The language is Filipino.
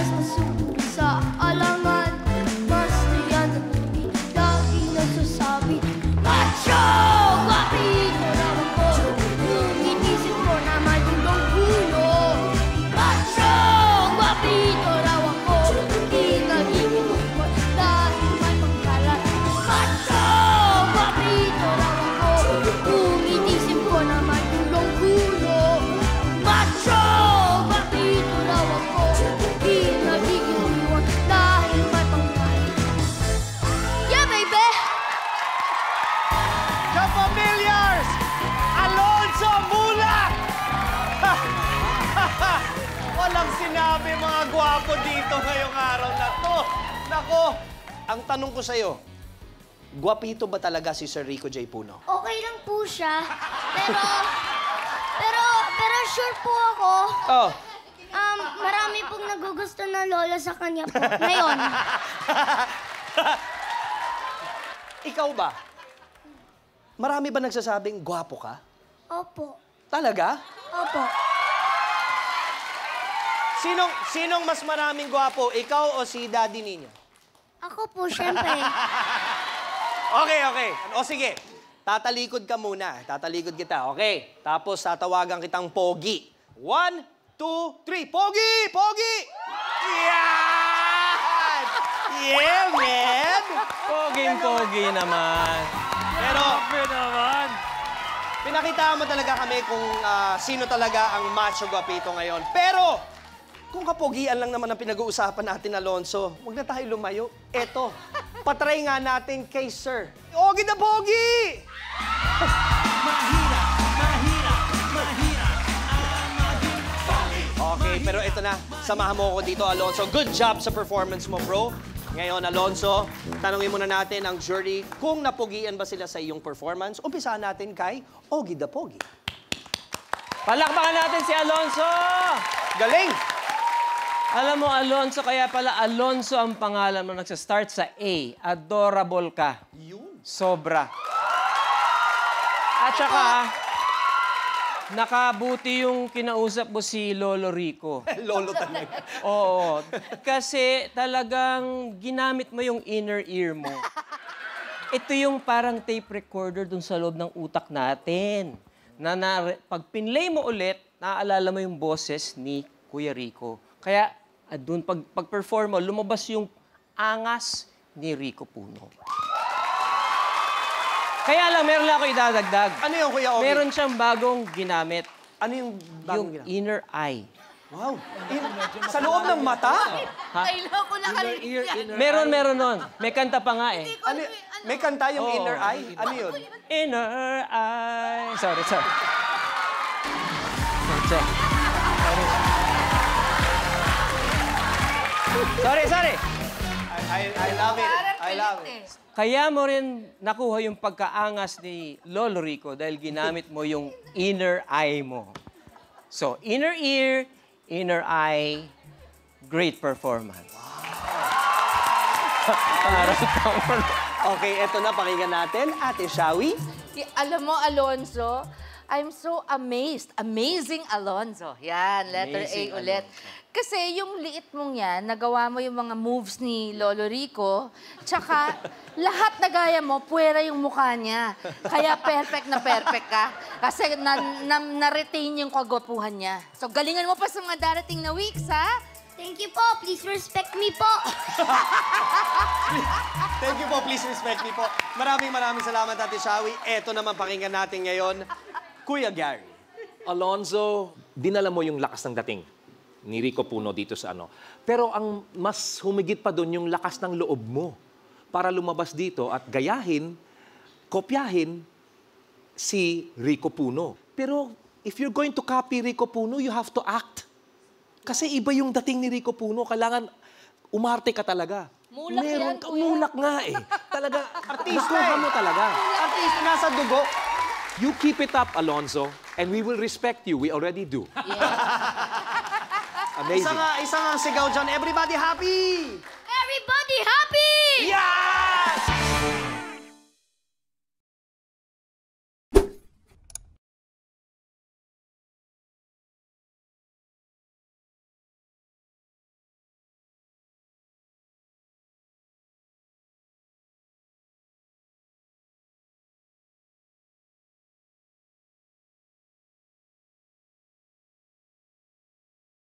Mas masugod sa alangan. Mas riyan at hindi lagi nasasabi. Macho! Guwapito raw ako. Kung inisip ko na magulong gulo. Macho! Guwapito raw ako. Di nagiging humor dahil may pangkalat. Macho! Guwapito raw ako. Kung inisip ko na magulong gulo. Macho! Guwapito raw ako. Di nagiging humor dahil may pangkalat. Yeah, baby! Kapamilyars! Alonzo Mulak! Walang sinabi mga gwapo dito ngayong araw na to. Nako, ang tanong ko sa'yo, gwapito ba talaga si Sir Rico J. Puno? Okay lang po siya. Pero sure po ako. Oh. Marami pong nagugusto na lola sa kanya po. Ngayon. Ikaw ba? Marami ba nagsasabing gwapo ka? Opo. Talaga? Opo. Sinong mas maraming gwapo? Ikaw o si Daddy ninyo? Ako po, syempre. Okay. O sige, tatalikod ka muna. Tatalikod kita, okay? Tapos tatawagan kitang Pogi. 1, 2, 3. Pogi! Pogi! Yan! Yeah, man! Poging-pogi naman. Pero, naman. pinakita mo talaga kami kung sino talaga ang macho gwapito ngayon. Pero, kung kapogian lang naman ang pinag-uusapan natin, Alonzo, huwag na tayo lumayo. Eto, patry nga natin kay Sir. Ogie the Pogi! Okay, pero ito na. Samahan mo ako dito, Alonzo. Good job sa performance mo, bro. Ngayon, Alonzo, tanungin muna natin ang jury kung napogian ba sila sa iyong performance. Umpisahan natin kay Ogie the Pogi. Palakpakan natin si Alonzo! Galing! Alam mo, Alonzo, kaya pala Alonzo ang pangalan mo. Nagsa-start sa A. Adorable ka. Yun. Sobra. At saka, nakabuti yung kinausap mo si Lolo Rico. Lolo talaga. Oo. Kasi talagang ginamit mo yung inner ear mo. Ito yung parang tape recorder dun sa loob ng utak natin. Pag pinlay mo ulit, naaalala mo yung boses ni Kuya Rico. Kaya doon, pag-perform mo, lumabas yung angas ni Rico Puno. Kaya lang, meron lang ako idadagdag. Ano yung Kuya Ogie? Meron siyang bagong ginamit. Ano yung bagong ginamit? Inner eye. Wow. Sa loob ng mata? Kailangan ko nakalimutan yan. Meron nun. May kanta pa nga eh. Ano, may kanta yung Oo. inner eye? Ano yun? Inner eye. Sorry. Sorry. I love it. I love it. Kaya mo rin nakuha yung pagkaangas ni Lolo Rico dahil ginamit mo yung inner eye mo. So, inner ear, inner eye, great performance. Okay, eto na. Pakinggan natin. Ate Shawi. Alam mo, Alonzo, I'm so amazed. Amazing Alonzo. Yan, letter Amazing A ulit. Alonzo. Kasi yung liit mong yan, nagawa mo yung mga moves ni Lolo Rico, tsaka lahat na gaya mo, puwera yung mukha niya. Kaya perfect ka. Kasi na-retain yung kagwapuhan niya. So galingan mo pa sa mga darating na weeks, ha? Thank you po. Please respect me po. Thank you po. Please respect me po. Maraming salamat, Ate Shawi. Eto naman pakinggan natin ngayon, Kuya Gary. Alonzo, dinala mo yung lakas ng dating ni Rico Puno dito sa ano. Pero ang mas humigit pa doon yung lakas ng loob mo para lumabas dito at gayahin, kopyahin si Rico Puno. Pero if you're going to copy Rico Puno, you have to act. Kasi iba yung dating ni Rico Puno. Kailangan umarte ka talaga. Mulak yan, kuya. Mulak nga eh. Talaga, Artista nakuha eh. mo talaga. Artista nasa dugo. You keep it up, Alonzo, and we will respect you. We already do. Amazing. Isa nga sigaw dyan. Everybody happy! Everybody happy! Yeah!